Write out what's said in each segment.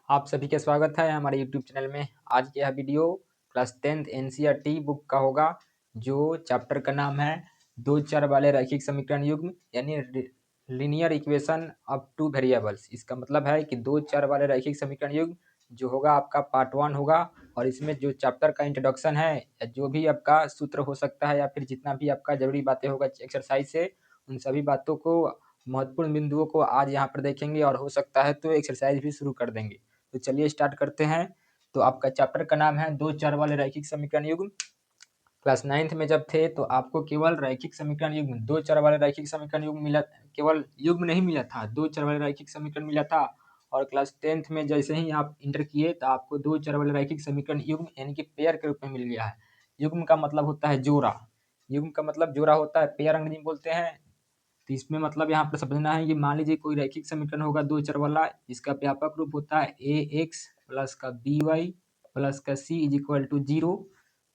आप सभी का स्वागत है हमारे यूट्यूब चैनल में। आज की यह video class 10th NCERT book का होगा, जो चैप्टर का नाम है दो चर वाले रैखिक समीकरण युग्म यानी linear equation up two variables. इसका मतलब है कि दो चर वाले रैखिक समीकरण युग्म जो होगा आपका पार्ट 1 होगा, और इसमें जो चैप्टर का इंट्रोडक्शन है या जो भी आपका सूत्र हो सकता है या फिर जितना भी आपका जरूरी बातें होगा एक्सरसाइज से, उन सभी बातों को महत्वपूर्ण बिंदुओं को आज यहाँ पर देखेंगे और हो सकता है तो एक्सरसाइज भी शुरू कर देंगे। तो चलिए स्टार्ट करते हैं। तो आपका चैप्टर का नाम है दो चर वाले रैखिक समीकरण युग्म। क्लास 9th में जब थे तो आपको केवल रैखिक समीकरण युग्म, दो चर वाले रैखिक समीकरण युग्म मिला, केवल युग्म नहीं मिला था, दो चर वाले रैखिक समीकरण मिला था। और क्लास 10th में जैसे ही आप इंटर किए तो आपको दो चर वाले रैखिक समीकरण युग्म यानी कि पेयर के रूप में मिल गया है। युग्म का मतलब होता है जोड़ा, युग्म का मतलब जोड़ा होता है, पेयर अंग्रेजी में बोलते हैं। तो इसमें मतलब यहाँ पर समझना है कि मान लीजिए कोई रैखिक समीकरण होगा दो चर वाला, इसका व्यापक रूप होता है ए एक्स प्लस का बी वाई प्लस का सी इज इक्वल टू 0,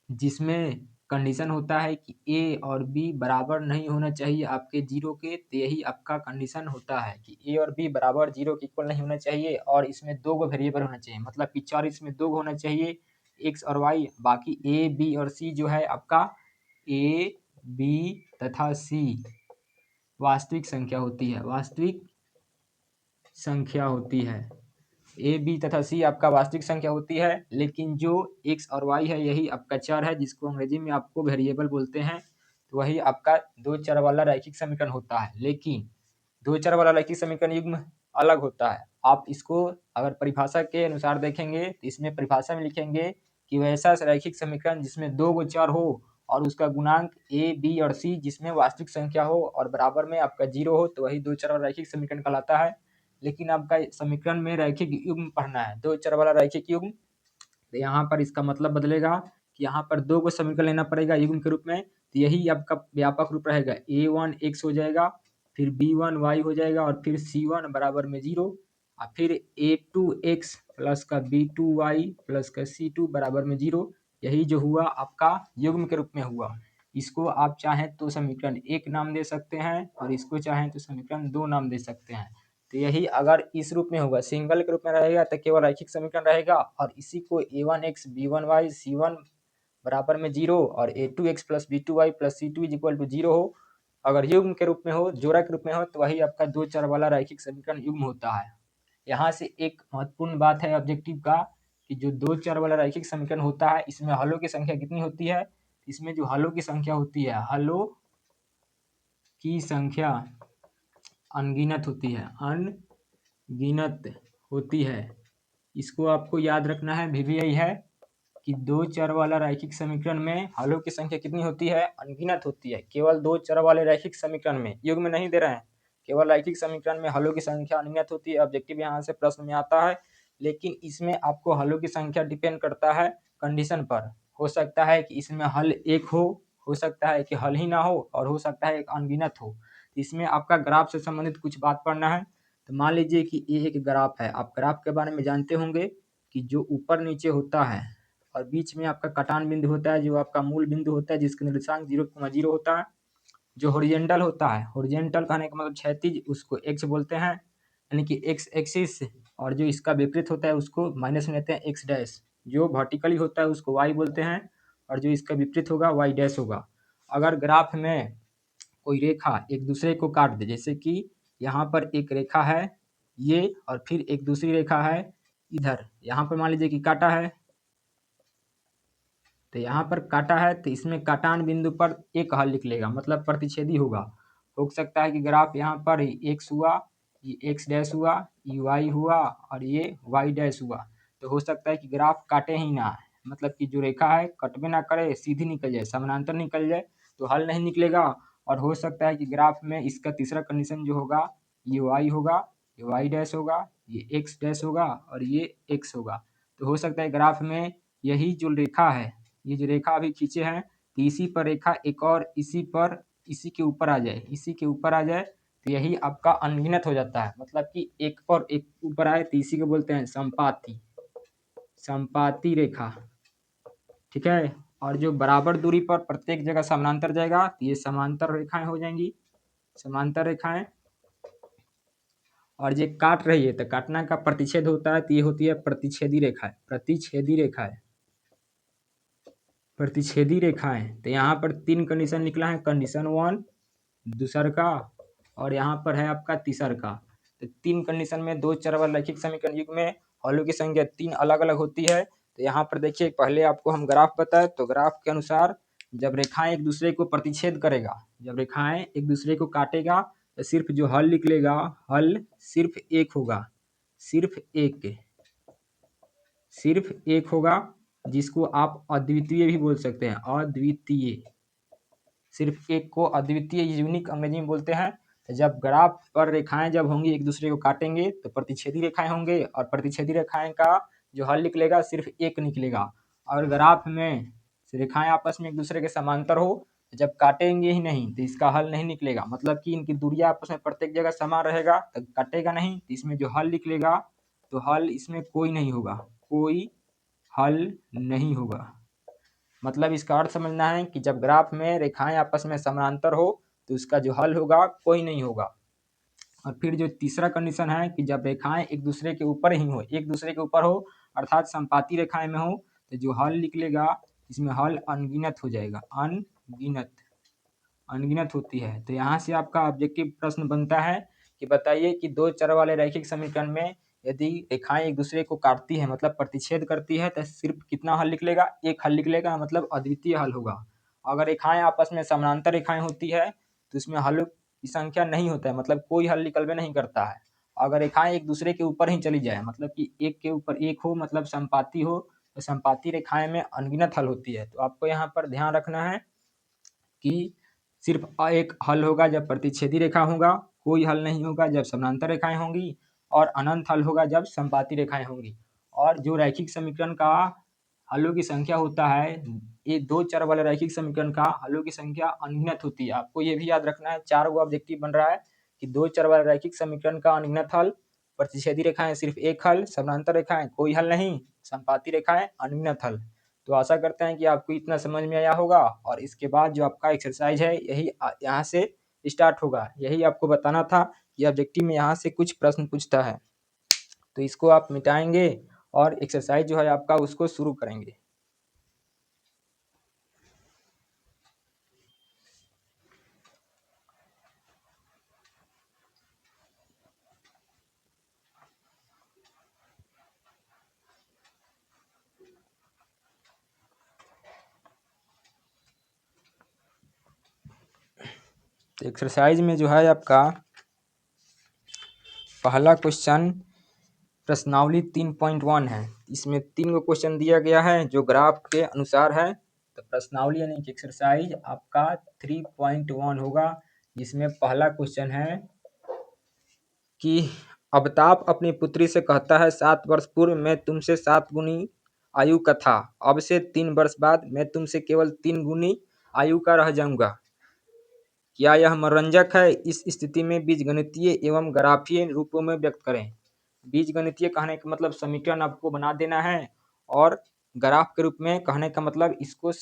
जिसमें कंडीशन होता है कि ए और बी बराबर नहीं होना चाहिए आपके 0 के। तो यही आपका कंडीशन होता है कि ए और बी बराबर 0 के इक्वल नहीं होना चाहिए, और इसमें दो गो वेरिएबल होना चाहिए, मतलब कि चर इसमें दो गो होना चाहिए, एक्स और वाई। बाकी ए बी और सी जो है आपका ए बी तथा सी वास्तविक संख्या होती है, वास्तविक संख्या होती है। ए बी तथा सी आपका वास्तविक संख्या होती है, लेकिन जो एक्स और वाई है यही आपका चर है, जिसको अंग्रेजी में आपको वेरिएबल बोलते हैं। तो वही आपका दो चर वाला रैखिक समीकरण होता है। लेकिन दो चर वाला रैखिक समीकरण युग्म अलग होता है। आप इसको अगर परिभाषा के अनुसार देखेंगे तो इसमें परिभाषा में लिखेंगे कि वैसा रैखिक समीकरण जिसमें दो गो चर हो और उसका गुणांक ए बी और सी जिसमें वास्तविक संख्या हो और बराबर में आपका 0 हो, तो वही दो चर वाला रैखिक समीकरण कहलाता है। लेकिन आपका समीकरण में रैखिक युग्म पढ़ना है, दो चर वाला रैखिक युग्म, तो यहाँ पर इसका मतलब बदलेगा कि यहाँ पर दो को समीकरण लेना पड़ेगा युग्म के रूप में। तो यही आपका व्यापक रूप रहेगा, a1 x हो जाएगा, फिर b1 y हो जाएगा, और फिर c1 बराबर में 0, और फिर a2 x प्लस का b2 y प्लस का c2 बराबर में 0। यही जो हुआ आपका युग्म के रूप में हुआ। इसको आप चाहें तो समीकरण 1 नाम दे सकते हैं और इसको चाहें तो समीकरण 2 नाम दे सकते हैं। तो यही अगर इस रूप में होगा, सिंगल के रूप में रहेगा तो केवल रैखिक समीकरण रहेगा, और इसी को a1x b1y c1 बराबर में 0 और a2x plus b2y plus c2 is equal to 0 हो, अगर युग्म के रूप में हो, जोड़ा के रूप में हो, तो वही आपका दो चर वाला रैखिक समीकरण युग्म होता है। यहाँ से एक महत्वपूर्ण बात है ऑब्जेक्टिव का कि जो दो चर वाला रैखिक समीकरण होता है इसमें हलों की संख्या कितनी होती है। इसमें जो हलों की संख्या होती है, हलों की संख्या अनगिनत होती है, अनगिनत होती है। इसको आपको याद रखना है, भी यही है कि दो चर वाला रैखिक समीकरण में हलों की संख्या कितनी होती है, अनगिनत होती है। केवल दो चर वाले रैखिक समीकरण में, युग्म में नहीं दे रहे हैं, केवल रैखिक समीकरण में हलों की संख्या अनगिनत होती है। ऑब्जेक्टिव यहाँ से प्रश्न में आता है, लेकिन इसमें आपको हलों की संख्या डिपेंड करता है कंडीशन पर। हो सकता है कि इसमें हल एक हो सकता है कि हल ही ना हो, और हो सकता है एक अनगिनत हो। इसमें आपका ग्राफ से संबंधित कुछ बात पढ़ना है। तो मान लीजिए कि ये एक ग्राफ है, आप ग्राफ के बारे में जानते होंगे कि जो ऊपर नीचे होता है और बीच में आपका कटान बिंदु होता है, जो आपका मूल बिंदु होता है जिसका निर्देशांक 0,0 होता है। जो हॉरिजॉन्टल होता है, हॉरिजॉन्टल कहने का मतलब क्षैतिज, उसको एक्स बोलते हैं यानी कि एक्स एक्सिस, और जो इसका विपरीत होता है उसको माइनस में लेते हैं एक्स डैश। जो वर्टिकली होता है उसको वाई बोलते हैं, और जो इसका विपरीत होगा वाई डैश होगा। अगर ग्राफ में कोई रेखा एक दूसरे को काट दे, जैसे कि यहाँ पर एक रेखा है ये, और फिर एक दूसरी रेखा है इधर, यहाँ पर मान लीजिए कि काटा है, तो यहाँ पर काटा है तो इसमें काटान बिंदु पर एक हल लिख लेगा, मतलब प्रतिच्छेदी होगा। हो सकता है कि ग्राफ यहाँ पर एक्स हुआ, ये एक्स डैश हुआ, ये वाई हुआ, और ये वाई डैश हुआ। तो हो सकता है कि ग्राफ काटे ही ना, मतलब कि जो रेखा है कटबे ना करे, सीधी निकल जाए, समानांतर निकल जाए, तो हल नहीं निकलेगा। और हो सकता है कि ग्राफ में इसका तीसरा कंडीशन जो होगा, ये वाई होगा, ये वाई डैश होगा, ये एक्स डैश होगा, और ये एक्स होगा। तो हो सकता है ग्राफ में यही जो रेखा है, ये जो रेखा अभी खींचे हैं, तो इसी पर रेखा एक और इसी के ऊपर आ जाए, इसी के ऊपर आ जाए, तो यही आपका अनगिनत हो जाता है। मतलब कि एक और एक ऊपर आए तो इसी को बोलते हैं संपाती, संपाती रेखा, ठीक है। और जो बराबर दूरी पर प्रत्येक जगह समानांतर जाएगा तो ये समांतर रेखाएं हो जाएंगी, समांतर रेखाएं। और ये काट रही है तो काटना का प्रतिच्छेद होता है, तो ये होती है प्रतिच्छेदी रेखाएं। प्रतिच्छेदी रेखाएं, प्रतिच्छेदी रेखाएं। तो यहाँ पर 3 कंडीशन निकला है, कंडीशन 1, दूसर का, और यहाँ पर है आपका तीसर का। तो 3 कंडीशन में 2 चर वाले रैखिक समीकरण युग्म में हलों की संख्या 3 अलग अलग होती है। तो यहाँ पर देखिए, पहले आपको हम ग्राफ बताए, तो ग्राफ के अनुसार जब रेखाएं एक दूसरे को प्रतिच्छेद करेगा, जब रेखाएं एक दूसरे को काटेगा, तो सिर्फ जो हल निकलेगा, हल सिर्फ एक होगा, सिर्फ एक होगा, जिसको आप अद्वितीय भी बोल सकते हैं, अद्वितीय। सिर्फ एक को अद्वितीय, यूनिक अंग्रेजी में बोलते हैं। तो जब ग्राफ पर रेखाएं जब होंगी एक दूसरे को काटेंगे तो प्रतिच्छेदी रेखाएं होंगे, और प्रतिच्छेदी रेखाएं का जो हल निकलेगा सिर्फ एक निकलेगा। और ग्राफ में रेखाएं आपस में एक दूसरे के समांतर हो, जब काटेंगे ही नहीं तो इसका हल नहीं निकलेगा, मतलब कि इनकी दूरियां आपस में प्रत्येक जगह समान रहेगा, तो काटेगा नहीं, तो इसमें जो हल निकलेगा, तो हल इसमें कोई नहीं होगा, कोई हल नहीं होगा। मतलब इसका अर्थ समझना है कि जब ग्राफ में रेखाएं आपस में समानांतर हो तो उसका जो हल होगा कोई नहीं होगा। और फिर जो तीसरा कंडीशन है कि जब रेखाएं एक दूसरे के ऊपर ही हो, एक दूसरे के ऊपर हो, अर्थात समपाती रेखाएं में हो, तो जो हल निकलेगा इसमें हल अनगिनत हो जाएगा, अनगिनत होती है। तो यहाँ से आपका ऑब्जेक्टिव प्रश्न बनता है कि बताइए कि 2 चर वाले रैखिक समीकरण में यदि रेखाएं एक दूसरे को काटती है, मतलब प्रतिच्छेद करती है, तो सिर्फ कितना हल निकलेगा, एक हल निकलेगा, मतलब अद्वितीय हल होगा। अगर रेखाएं आपस में समानांतर रेखाएं होती है तो इसमें हल की संख्या नहीं होता है, मतलब कोई हल निकलबे नहीं करता है। अगर रेखाएं एक दूसरे के ऊपर ही चली जाए, मतलब कि एक के ऊपर एक हो, मतलब समपाती हो, तो समपाती रेखाएं में अनगिनत हल होती है। तो आपको यहाँ पर ध्यान रखना है कि सिर्फ एक हल होगा जब प्रतिच्छेदी रेखा होगा, कोई हल नहीं होगा जब समानांतर रेखाएं होंगी, और अनंत हल होगा जब समपाती रेखाएं होंगी। और जो रैखिक समीकरण का हलों की संख्या होता है, ये 2 चर वाले रैखिक समीकरण का हलों की संख्या अनगिनत होती है। आपको ये भी याद रखना है, 4 गो ऑब्जेक्टिव बन रहा है कि 2 चर वाले रैखिक समीकरण का अनगिनत हल, प्रतिच्छेदी रेखाएं सिर्फ एक हल, समानांतर रेखाएं कोई हल नहीं, समपाती रेखाएं अनगिनत हल। तो आशा करते हैं कि आपको इतना समझ में आया होगा, और इसके बाद जो आपका एक्सरसाइज है यही यहाँ से स्टार्ट होगा। यही आपको बताना था कि ऑब्जेक्टिव में यहाँ से कुछ प्रश्न पूछता है, तो इसको आप मिटाएंगे और एक्सरसाइज जो है आपका उसको शुरू करेंगे। तो एक्सरसाइज में जो है आपका पहला क्वेश्चन प्रश्नावली 3.1 है। इसमें 3 गो क्वेश्चन दिया गया है जो ग्राफ के अनुसार है। तो प्रश्नावली यानी कि एक्सरसाइज आपका 3.1 होगा, जिसमें पहला क्वेश्चन है कि अवताप अपनी पुत्री से कहता है, 7 वर्ष पूर्व मैं तुमसे 7 गुनी आयु का था, अब से 3 वर्ष बाद मैं तुमसे केवल 3 गुनी आयु का रह जाऊंगा। क्या यह मनोरंजक है? इस स्थिति में बीजगणितीय एवं ग्राफीय रूपों में व्यक्त करें। बीजगणितीय कहने का मतलब समीकरण आपको बना देना है, और ग्राफ के रूप में कहने का मतलब इसको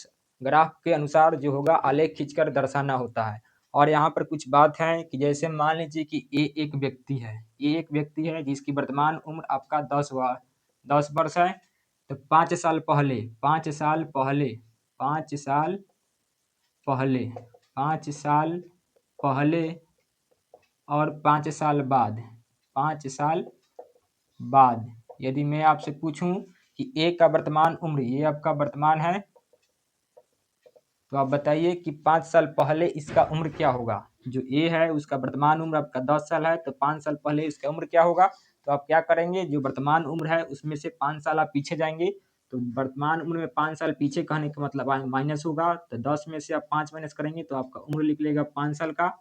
ग्राफ के अनुसार जो होगा आलेख खींचकर दर्शाना होता है। और यहाँ पर कुछ बात है कि जैसे मान लीजिए कि ए एक व्यक्ति है जिसकी वर्तमान उम्र आपका 10 वर्ष है। तो 5 साल पहले 5 साल पहले और 5 साल बाद, 5 साल बाद यदि मैं आपसे पूछूं कि ए का वर्तमान उम्र, ये आपका वर्तमान है, तो आप बताइए कि 5 साल पहले इसका उम्र क्या होगा। जो ए है उसका वर्तमान उम्र आपका 10 साल है, तो 5 साल पहले इसका उम्र क्या होगा। तो आप क्या करेंगे, जो वर्तमान उम्र है उसमें से 5 साल आप पीछे जाएंगे, तो वर्तमान उम्र में 5 साल पीछे कहने का मतलब माइनस होगा, तो 10 में से आप 5 माइनस करेंगे तो आपका उम्र निकलेगा 5 साल का।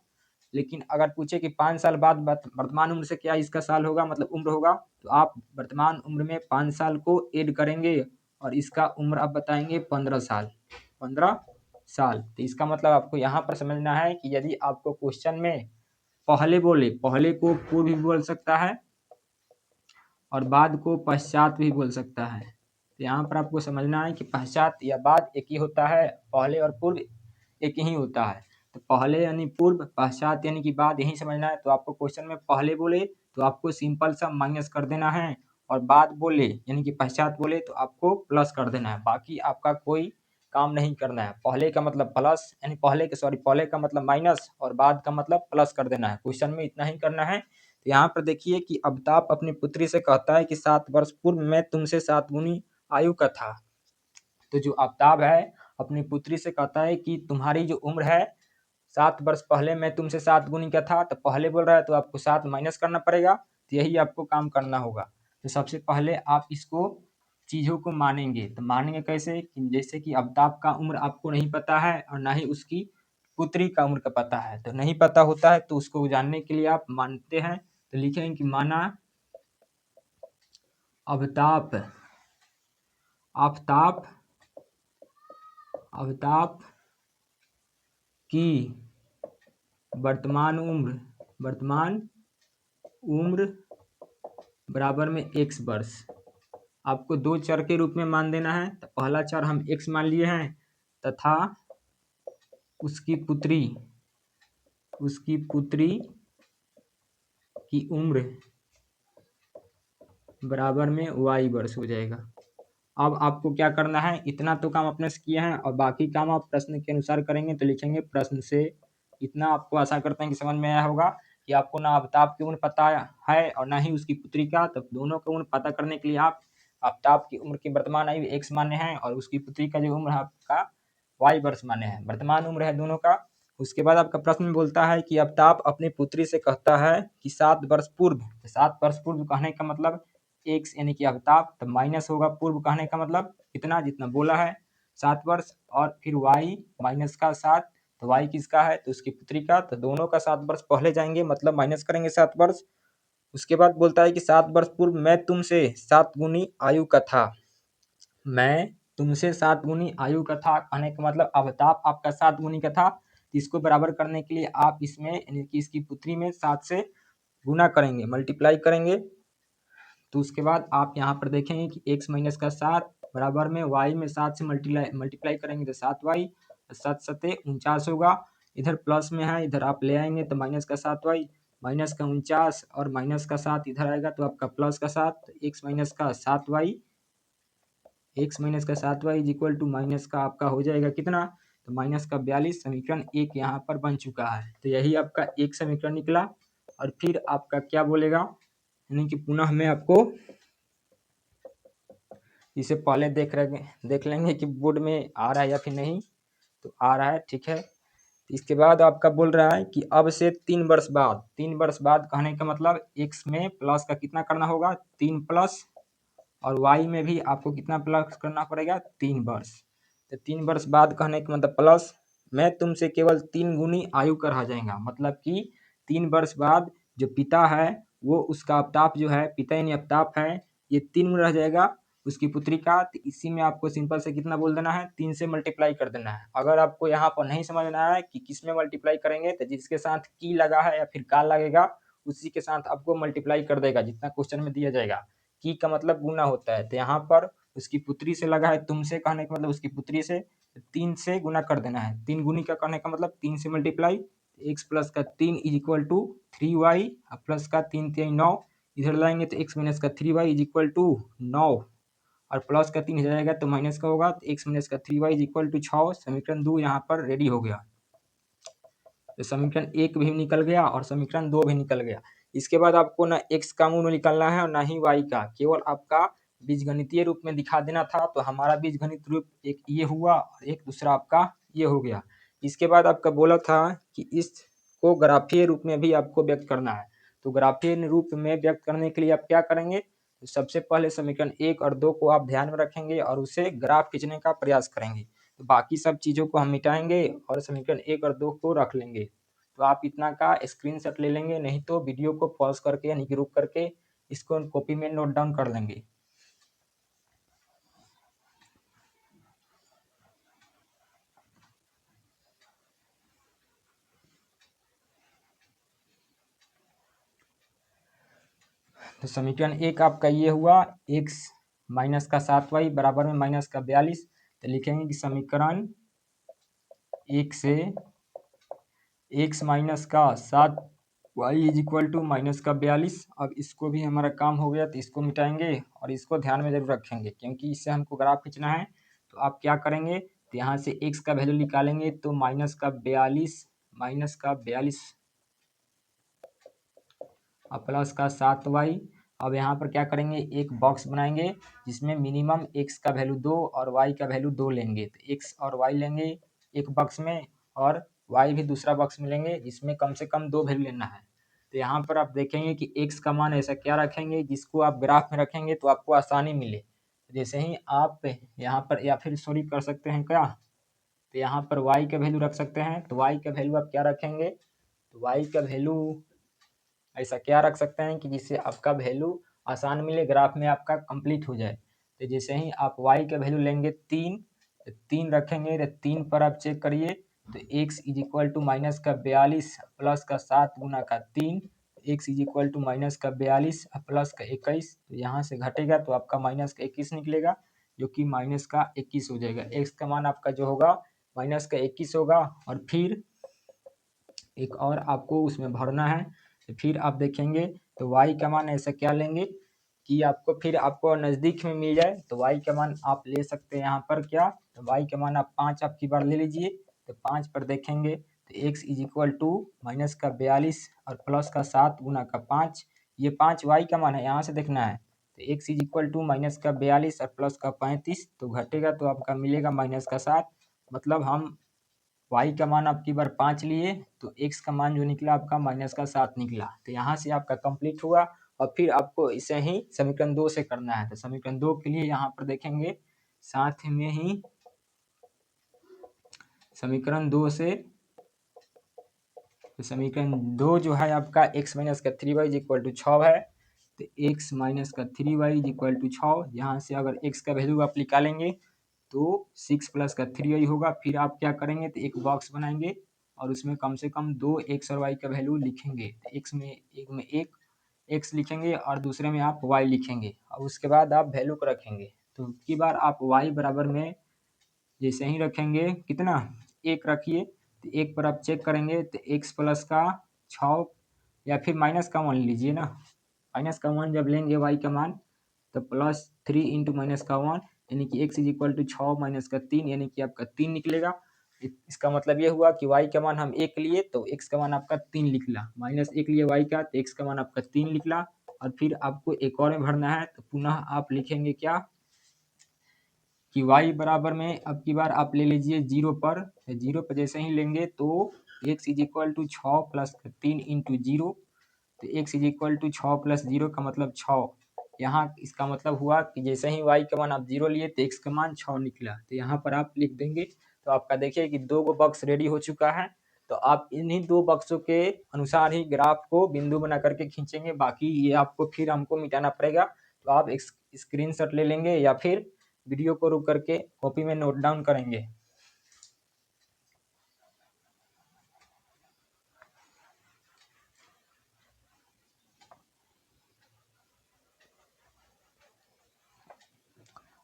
लेकिन अगर पूछे कि 5 साल बाद वर्तमान उम्र से क्या इसका साल होगा, मतलब उम्र होगा, तो आप वर्तमान उम्र में 5 साल को ऐड करेंगे और इसका उम्र आप बताएंगे 15 साल, 15 साल। तो इसका मतलब आपको यहाँ पर समझना है कि यदि आपको क्वेश्चन में पहले बोले, पहले को पूर्व भी बोल सकता है और बाद को पश्चात भी बोल सकता है। तो यहाँ पर आपको समझना है कि पश्चात या बाद एक ही होता है, पहले और पूर्व एक ही होता है। तो पहले यानी पूर्व, पश्चात यानी कि बाद, यही समझना है। तो आपको क्वेश्चन में पहले बोले तो आपको सिंपल सा माइनस कर देना है, और बाद बोले यानी कि पश्चात बोले तो आपको प्लस कर देना है। बाकी आपका कोई काम नहीं करना है। पहले का मतलब प्लस यानी पहले का मतलब माइनस और बाद का मतलब प्लस कर देना है। क्वेश्चन में इतना ही करना है। तो यहाँ पर देखिए कि अमिताभ अपनी पुत्री से कहता है कि 7 वर्ष पूर्व मैं तुमसे 7 गुनी आयु का था। तो जो अमिताभ है अपनी पुत्री से कहता है कि तुम्हारी जो उम्र है 7 वर्ष पहले मैं तुमसे 7 गुनी का था। तो पहले बोल रहा है तो आपको 7 माइनस करना पड़ेगा। तो यही आपको काम करना होगा। तो सबसे पहले आप इसको चीज़ों को मानेंगे। तो मानेंगे कैसे कि जैसे कि अमिताभ का उम्र आपको नहीं पता है और ना ही उसकी पुत्री का उम्र का पता है। तो नहीं पता होता है तो उसको जानने के लिए आप मानते हैं। तो लिखेंगे कि माना अमिताभ आफताब अमिताभ की वर्तमान उम्र बराबर में x वर्ष। आपको 2 चर के रूप में मान देना है। तो पहला चर हम x मान लिए हैं तथा उसकी पुत्री की उम्र बराबर में y वर्ष हो जाएगा। अब आपको क्या करना है, इतना तो काम अपने से किए हैं और बाकी काम आप प्रश्न के अनुसार करेंगे। तो लिखेंगे प्रश्न से इतना। आपको आशा करते हैं कि समझ में आया होगा कि आपको ना अमिताभ की उम्र पता है और ना ही उसकी पुत्री का। तो दोनों का उम्र पता करने के लिए आप अमिताभ की उम्र की वर्तमान आयु x माने हैं और उसकी पुत्री का जो उम्र है आपका y वर्ष माने हैं। वर्तमान उम्र है दोनों का। उसके बाद आपका प्रश्न में बोलता है कि अमिताभ अपनी पुत्री से कहता है कि 7 वर्ष पूर्व कहने का मतलब x यानी कि अमिताभ, तो माइनस होगा पूर्व कहने का मतलब कितना, जितना बोला है 7 वर्ष, और फिर y माइनस का 7। तो y किसका है, तो उसकी पुत्री का। तो दोनों का 7 वर्ष पहले जाएंगे मतलब माइनस करेंगे 7 वर्ष। उसके बाद बोलता है कि 7 वर्ष पूर्व मैं तुमसे 7 गुनी आयु का था। मैं तुमसे 7 गुनी आयु का था कहने का मतलब अमिताभ आपका 7 गुनी का था। इसको बराबर करने के लिए आप इसमें यानी कि इसकी पुत्री में 7 से गुना करेंगे, मल्टीप्लाई करेंगे। तो उसके बाद आप यहाँ पर देखेंगे कि x माइनस का 7 बराबर में y में 7 से मल्टीप्लाई करेंगे तो 7y, 7 सते 49 होगा। इधर प्लस में है, इधर आप ले आएंगे तो माइनस का 7y, माइनस का 49 और माइनस का 7 इधर आएगा तो आपका प्लस का 7। x माइनस का 7y is equal to minus का आपका हो जाएगा कितना, तो माइनस का 42। समीकरण 1 यहाँ पर बन चुका है। तो यही आपका एक समीकरण निकला। और फिर आपका क्या बोलेगा, यानी कि पुनः मैं आपको इसे पहले देख लेंगे कि बोर्ड में आ रहा है या फिर नहीं। तो आ रहा है, ठीक है। इसके बाद आपका बोल रहा है कि अब से 3 वर्ष बाद कहने का मतलब x में प्लस का कितना करना होगा, 3 प्लस, और y में भी आपको कितना प्लस करना पड़ेगा, 3 वर्ष। तो 3 वर्ष बाद कहने का मतलब प्लस मैं तुमसे केवल 3 गुनी आयु का रह जाएगा। मतलब कि 3 वर्ष बाद जो पिता है वो उसका अवताप जो है, पिता यानी अवताप है, ये 3 रह जाएगा उसकी पुत्री का। तो इसी में आपको सिंपल से कितना बोल देना है, 3 से मल्टीप्लाई कर देना है। अगर आपको यहाँ पर नहीं समझना है कि किस में मल्टीप्लाई करेंगे, तो जिसके साथ की लगा है या फिर का लगेगा उसी के साथ आपको मल्टीप्लाई कर देगा जितना क्वेश्चन में दिया जाएगा। की का मतलब गुना होता है। तो यहाँ पर उसकी पुत्री से लगा है, तुमसे कहने का मतलब उसकी पुत्री से 3 से गुना कर देना है। 3 गुनी का कहने का मतलब 3 से मल्टीप्लाई, x प्लस का 3 is equal to 3y plus का 3 3 9, इधर लाएंगे तो x माइनस का 3y इज इक्वल टू 9, और प्लस का 3 इधर आएगा तो माइनस का होगा, तो x माइनस का 3y इज इक्वल टू 6। समीकरण 2 यहाँ पर रेडी हो गया। तो समीकरण 1 भी निकल गया और समीकरण 2 भी निकल गया। इसके बाद आपको ना x का मूल्य निकालना है और ना ही y का, केवल आपका बीजगणितीय रूप में दिखा देना था। तो हमारा बीजगणित रूप एक ये हुआ और एक दूसरा आपका ये हो गया। इसके बाद आपका बोला था कि इसको ग्राफीय रूप में भी आपको व्यक्त करना है। तो ग्राफीय रूप में व्यक्त करने के लिए आप क्या करेंगे, तो सबसे पहले समीकरण 1 और 2 को आप ध्यान में रखेंगे और उसे ग्राफ खींचने का प्रयास करेंगे। तो बाकी सब चीज़ों को हम मिटाएंगे और समीकरण 1 और 2 को रख लेंगे। तो आप इतना का स्क्रीनशॉट ले लेंगे, नहीं तो वीडियो को पॉज करके यानी कि रुक करके इसको कॉपी में नोट डाउन कर लेंगे। तो समीकरण 1 आपका ये हुआ, x माइनस का 7y बराबर में माइनस का 42। तो लिखेंगे कि समीकरण 1 से x माइनस का 7 y is equal to minus का 42। अब इसको भी हमारा काम हो गया, तो इसको मिटाएंगे और इसको ध्यान में जरूर रखेंगे क्योंकि इससे हमको ग्राफ खींचना है। तो आप क्या करेंगे, तो यहाँ से x का वैल्यू निकालेंगे तो माइनस का 42 और प्लस का 7y। अब यहाँ पर क्या करेंगे, एक बॉक्स बनाएंगे जिसमें मिनिमम x का वैल्यू 2 और y का वैल्यू 2 लेंगे। तो x और y लेंगे एक बॉक्स में और y भी दूसरा बॉक्स में लेंगे जिसमें कम से कम 2 वैल्यू लेना है। तो यहाँ पर आप देखेंगे कि x का मान ऐसा क्या रखेंगे जिसको आप ग्राफ में रखेंगे तो आपको आसानी मिले। जैसे ही आप यहाँ पर या फिर सॉरी कर सकते हैं क्या, तो यहाँ पर y का वैल्यू रख सकते हैं। तो y का वैल्यू आप क्या रखेंगे, तो y का वैल्यू ऐसा क्या रख सकते हैं कि जिससे आपका वैल्यू आसान मिले, ग्राफ में आपका कंप्लीट हो जाए। तो जैसे ही आप y का वैल्यू लेंगे 3, तो 3 रखेंगे तो 3 पर आप चेक करिए तो x is equal to minus का 42 प्लस का 7 गुना का 3, x is equal to minus का 42 प्लस का 21। तो यहाँ से घटेगा तो आपका माइनस का 21 निकलेगा जो कि माइनस का 21 हो जाएगा। x का मान आपका जो होगा माइनस का 21 होगा। और फिर एक और आपको उसमें भरना है। तो फिर आप देखेंगे तो y का मान ऐसा क्या लेंगे कि आपको फिर आपको नज़दीक में मिल जाए। तो y का मान आप ले सकते हैं यहाँ पर क्या, तो y का मान आप 5 आपकी बार ले लीजिए। तो 5 पर देखेंगे तो x is equal to minus का 42 और प्लस का 7 गुना का 5। ये 5 y का मान है, यहाँ से देखना है। तो x is equal to minus का 42 और प्लस का 35, तो घटेगा तो आपका मिलेगा माइनस का 7। मतलब हम y का मान आपकी बार 5 लिए तो x का मान जो निकला आपका माइनस का 7 निकला। तो यहाँ से आपका कंप्लीट हुआ। और फिर आपको इसे ही समीकरण 2 से करना है। तो समीकरण 2 के लिए यहाँ पर देखेंगे साथ में ही समीकरण 2 से, तो समीकरण 2 जो है आपका x माइनस का 3y इज इक्वल टू 6 है। तो x माइनस का 3y इज इक्वल टू 6, यहाँ से अगर x का वैल्यू आप निकालेंगे तो 6 प्लस का 3y होगा। फिर आप क्या करेंगे, तो एक बॉक्स बनाएंगे और उसमें कम से कम 2 x और y का वैल्यू लिखेंगे। तो x में एक x लिखेंगे और दूसरे में आप y लिखेंगे और उसके बाद आप वैल्यू को रखेंगे। तो की बार आप y बराबर में जैसे ही रखेंगे कितना, एक रखिए। तो एक पर आप चेक करेंगे तो x प्लस का 6 या फिर माइनस का 1 लीजिए ना। माइनस का 1 जब लेंगे y का मान तो प्लस 3 इंटू माइनस का 1 यानी कि x is equal to 6 minus का 3 यानी कि आपका 3 निकलेगा। इसका मतलब ये हुआ कि y का मान हम 1 लिए तो x का मान आपका 3 निकला, माइनस 1 लिए y का तो x का मान आपका 3 निकला। और फिर आपको एक और में भरना है। तो पुनः आप लिखेंगे क्या कि y बराबर में अब की बार आप ले लीजिए 0 पर। 0 पर जैसे ही लेंगे तो x is equal to 6 plus 3 into 0। तो x is equal to 6 plus 0 का मतलब 6। यहाँ इसका मतलब हुआ कि जैसे ही y का मान आप 0 लिए तो x का मान 6 निकला। तो यहाँ पर आप लिख देंगे। तो आपका देखिए कि 2 गो बॉक्स रेडी हो चुका है। तो आप इन्हीं 2 बक्सों के अनुसार ही ग्राफ को बिंदु बना करके खींचेंगे, बाकी ये आपको फिर हमको मिटाना पड़ेगा। तो आप एक स्क्रीनशॉट ले लेंगे या फिर वीडियो को रुक करके कॉपी में नोट डाउन करेंगे।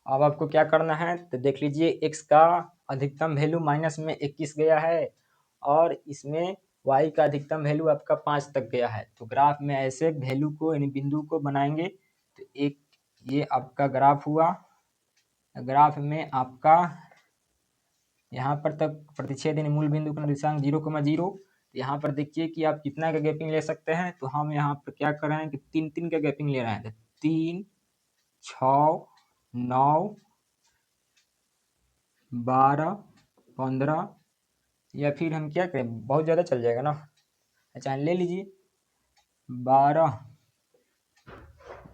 अब आपको क्या करना है, तो देख लीजिए x का अधिकतम वैल्यू माइनस में 21 गया है और इसमें y का अधिकतम वैल्यू आपका 5 तक गया है। तो ग्राफ में ऐसे वैल्यू को यानी बिंदु को बनाएंगे। तो एक ये आपका ग्राफ हुआ। ग्राफ में आपका यहाँ पर तक प्रतिच्छेद यानी मूल बिंदु का निर्देशांक 0,0। यहाँ पर देखिए कि आप कितना का गैपिंग ले सकते हैं। तो हम यहाँ पर क्या कर रहे हैं कि 3-3 का गैपिंग ले रहे हैं। 3, 6, 9, 12, 15 या फिर हम क्या करें, बहुत ज़्यादा चल जाएगा ना। अच्छा ले लीजिए 12,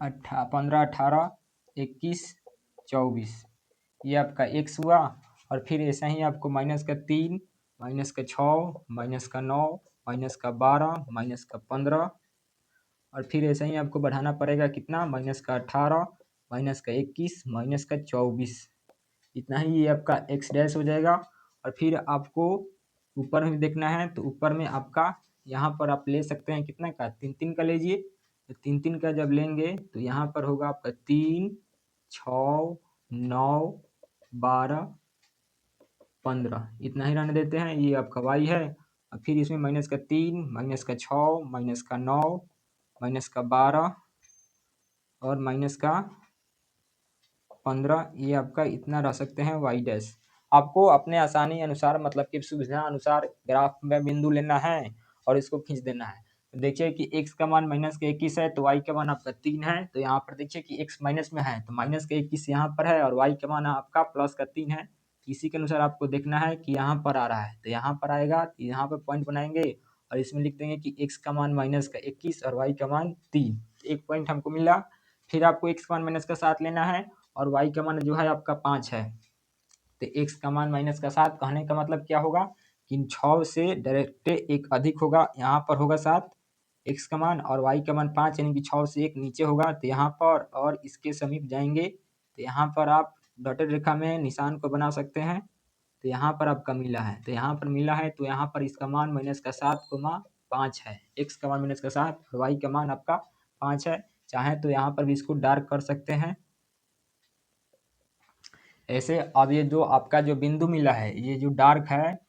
15, 18, 21, 24, ये आपका x हुआ। और फिर ऐसा ही आपको माइनस का 3, माइनस का 6, माइनस का 9, माइनस का 12, माइनस का 15 और फिर ऐसा ही आपको बढ़ाना पड़ेगा कितना, माइनस का 18, माइनस का 21, माइनस का 24। इतना ही ये आपका एक्स डैश हो जाएगा। और फिर आपको ऊपर में देखना है। तो ऊपर में आपका यहाँ पर आप ले सकते हैं कितना का, 3-3 का लीजिए। तो 3-3 का जब लेंगे तो यहाँ पर होगा आपका 3, 6, 9, 12, 15, इतना ही रहने देते हैं। ये आपका y है और फिर इसमें -3, -6, -9, -12 और -15, ये आपका इतना रह सकते हैं वाई डैश। आपको अपने आसानी अनुसार मतलब कि सुविधा अनुसार ग्राफ में बिंदु लेना है और इसको खींच देना है। तो देखिए कि x का मान -21 है तो y का मान आपका 3 है। तो यहाँ पर देखिए कि x माइनस में है तो -21 यहाँ पर है और y का मान आपका +3 है। इसी के अनुसार आपको देखना है कि यहाँ पर आ रहा है तो यहाँ पर आएगा, यहाँ पर पॉइंट बनाएंगे और इसमें लिख देंगे कि x का मान -21 और y का मान 3। एक पॉइंट हमको मिला। फिर आपको x का मान -7 लेना है और y का मान जो है आपका 5 है। तो x का मान -7 कहने का मतलब क्या होगा कि 6 से डायरेक्ट एक अधिक होगा, यहाँ पर होगा 7 x का मान और y का मान 5, यानी कि 6 से एक नीचे होगा। तो यहाँ पर और इसके समीप जाएंगे तो यहाँ पर आप डॉटेड रेखा में निशान को बना सकते हैं। तो यहाँ पर आपका मिला है, तो यहाँ पर मिला है तो यहाँ पर इसका मान -7,5 है। x का मान -7 और y का मान आपका 5 है। चाहे तो यहाँ पर भी इसको डार्क कर सकते हैं ऐसे। अब ये जो आपका जो बिंदु मिला है, ये जो डार्क है,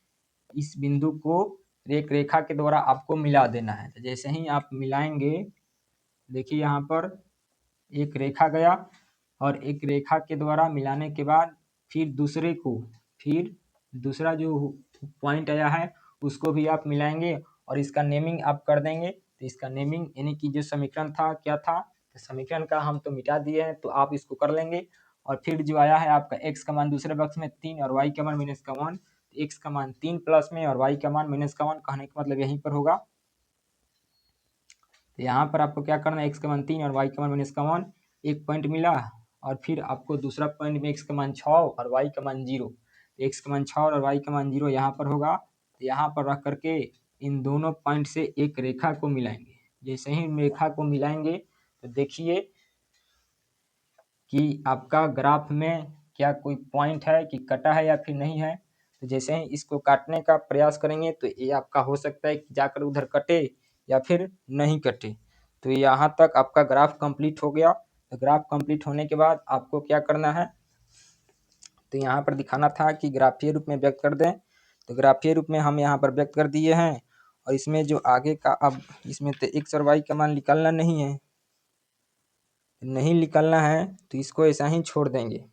इस बिंदु को एक रेखा के द्वारा आपको मिला देना है। तो जैसे ही आप मिलाएंगे, देखिए यहाँ पर एक रेखा गया और एक रेखा के द्वारा मिलाने के बाद फिर दूसरा जो पॉइंट आया है उसको भी आप मिलाएंगे और इसका नेमिंग आप कर देंगे। तो इसका नेमिंग यानी कि जो समीकरण था क्या था, तो समीकरण का हम तो मिटा दिए हैं तो आप इसको कर लेंगे। और फिर जो आया है आपका x का मान दूसरे बॉक्स में 3 और y का मान -1, x का मान 3 प्लस में और y का मान -1, कहने का मतलब यहीं पर होगा। तो यहाँ पर आपको क्या करना है, x का मान 3 और y का मान -1, एक पॉइंट मिला और फिर आपको दूसरा पॉइंट में x का मान 6 और y का मान 0, तो x का मान 6 और y का मान 0 यहाँ पर होगा। तो यहाँ पर रख करके इन दोनों पॉइंट से एक रेखा को मिलाएंगे। जैसे ही रेखा को मिलाएंगे तो देखिए कि आपका ग्राफ में क्या कोई पॉइंट है कि कटा है या फिर नहीं है। तो जैसे ही इसको काटने का प्रयास करेंगे तो ये आपका हो सकता है कि जाकर उधर कटे या फिर नहीं कटे। तो यहाँ तक आपका ग्राफ कंप्लीट हो गया। तो ग्राफ कंप्लीट होने के बाद आपको क्या करना है, तो यहाँ पर दिखाना था कि ग्राफीय रूप में व्यक्त कर दें। तो ग्राफीय रूप में हम यहाँ पर व्यक्त कर दिए हैं और इसमें जो आगे का अब इसमें तो x और y का मान निकालना नहीं है, नहीं निकालना है तो इसको ऐसा ही छोड़ देंगे।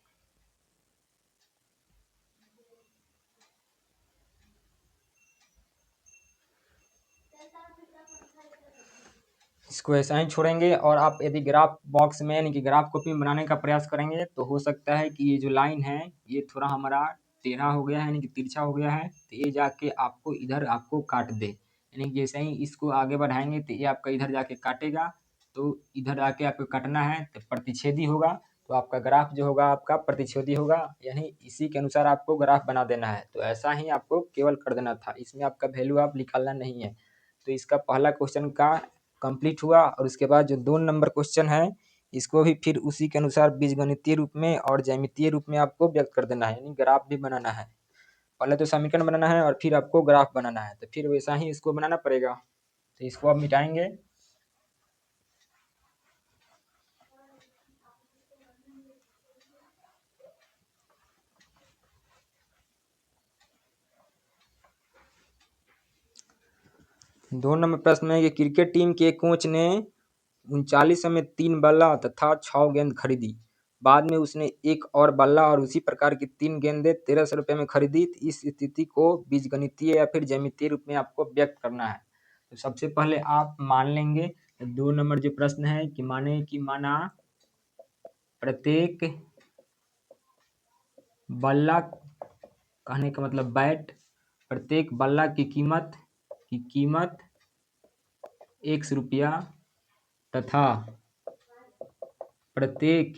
इसको ऐसा ही छोड़ेंगे और आप यदि ग्राफ बॉक्स में यानी कि ग्राफ कॉपी में बनाने का प्रयास करेंगे तो हो सकता है कि ये जो लाइन है ये थोड़ा हमारा टेढ़ा हो गया है यानी कि तिरछा हो गया है। तो ये जाके आपको इधर आपको काट दे, यानी कि जैसे ही इसको आगे बढ़ाएंगे तो ये आपका इधर जाके काटेगा। तो इधर आके आपको काटना है तो प्रतिच्छेदी होगा। तो आपका ग्राफ जो होगा आपका प्रतिच्छेदी होगा, यानी इसी के अनुसार आपको ग्राफ बना देना है। तो ऐसा ही आपको केवल कर देना था, इसमें आपका वैल्यू आप निकालना नहीं है। तो इसका पहला क्वेश्चन का कंप्लीट हुआ और उसके बाद जो 2 नंबर क्वेश्चन है इसको भी फिर उसी के अनुसार बीजगणितीय रूप में और ज्यामितीय रूप में आपको व्यक्त कर देना है, यानी ग्राफ भी बनाना है। पहले तो समीकरण बनाना है और फिर आपको ग्राफ बनाना है, तो फिर वैसा ही इसको बनाना पड़ेगा। तो इसको अब मिटाएंगे। दो नंबर प्रश्न है कि क्रिकेट टीम के कोच ने 39 में 3 बल्ला तथा 6 गेंद खरीदी। बाद में उसने एक और बल्ला और उसी प्रकार की 3 गेंदें 1300 रुपये में खरीदी। इस स्थिति को बीजगणितीय या फिर ज्यामितीय रूप में आपको व्यक्त करना है। तो सबसे पहले आप मान लेंगे। 2 नंबर जो प्रश्न है कि माना प्रत्येक बल्ला, कहने का मतलब बैट, प्रत्येक बल्ला की कीमत 100 रुपया तथा प्रत्येक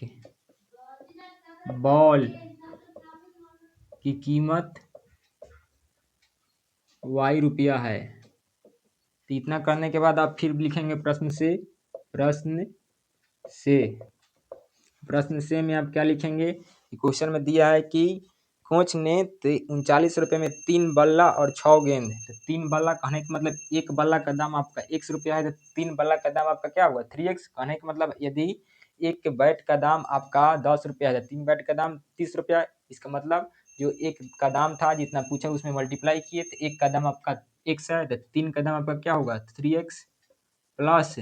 बॉल की कीमत y रुपया है। तो इतना करने के बाद आप फिर लिखेंगे प्रश्न से में आप क्या लिखेंगे कि क्वेश्चन में दिया है कि कोच ने 39 रुपये में 3 बल्ला और 6 गेंद। तो 3 बल्ला कहने का मतलब एक बल्ला का दाम आपका 100 रुपया है, तो 3 बल्ला का दाम आपका क्या हुआ 3x। कहने का मतलब यदि एक बैट का दाम आपका 10 रुपया है, 3 बैट का दाम 30 रुपया। इसका मतलब जो एक का दाम था जितना पूछा उसमें मल्टीप्लाई किए तो एक का दाम आपका x है तो 3 कदम आपका क्या होगा 3x प्लस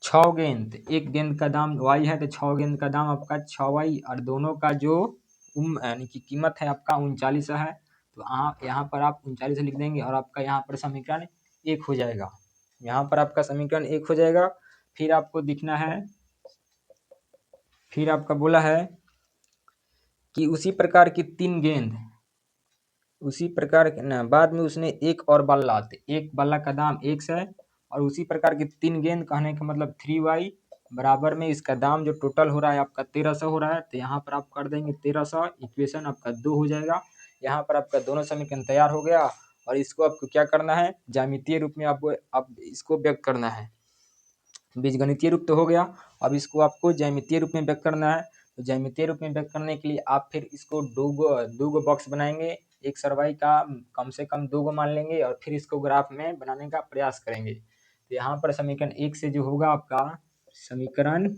6 गेंद, एक गेंद का दाम y है तो 6 गेंद का दाम आपका 6y और दोनों का जो यानी कि कीमत है आपका 39 है। तो यहाँ पर आप 39 लिख देंगे और आपका यहाँ पर समीकरण 1 हो जाएगा। यहाँ पर आपका समीकरण 1 हो जाएगा। फिर आपको दिखना है, फिर आपका बोला है कि उसी प्रकार की 3 गेंद, उसी प्रकार के बाद में उसने एक और बल्ला, एक बल्ला का दाम x है और उसी प्रकार की 3 गेंद, कहने का मतलब 3y बराबर में इसका दाम जो टोटल हो रहा है आपका 1300 हो रहा है। तो यहाँ पर आप कर देंगे 1300, इक्वेशन आपका 2 हो जाएगा। यहाँ पर आपका दोनों समीकरण तैयार हो गया और इसको आपको क्या करना है, ज्यामितीय रूप में आपको इसको व्यक्त करना है। बीजगणितीय रूप तो हो गया, अब इसको आपको ज्यामितीय रूप में व्यक्त करना है। तो ज्यामितीय रूप में व्यक्त करने के लिए आप फिर इसको दो गो बॉक्स बनाएंगे, एक सरवाई का कम से कम 2 गो मान लेंगे और फिर इसको ग्राफ में बनाने का प्रयास करेंगे। तो यहाँ पर समीकरण 1 से जो होगा आपका समीकरण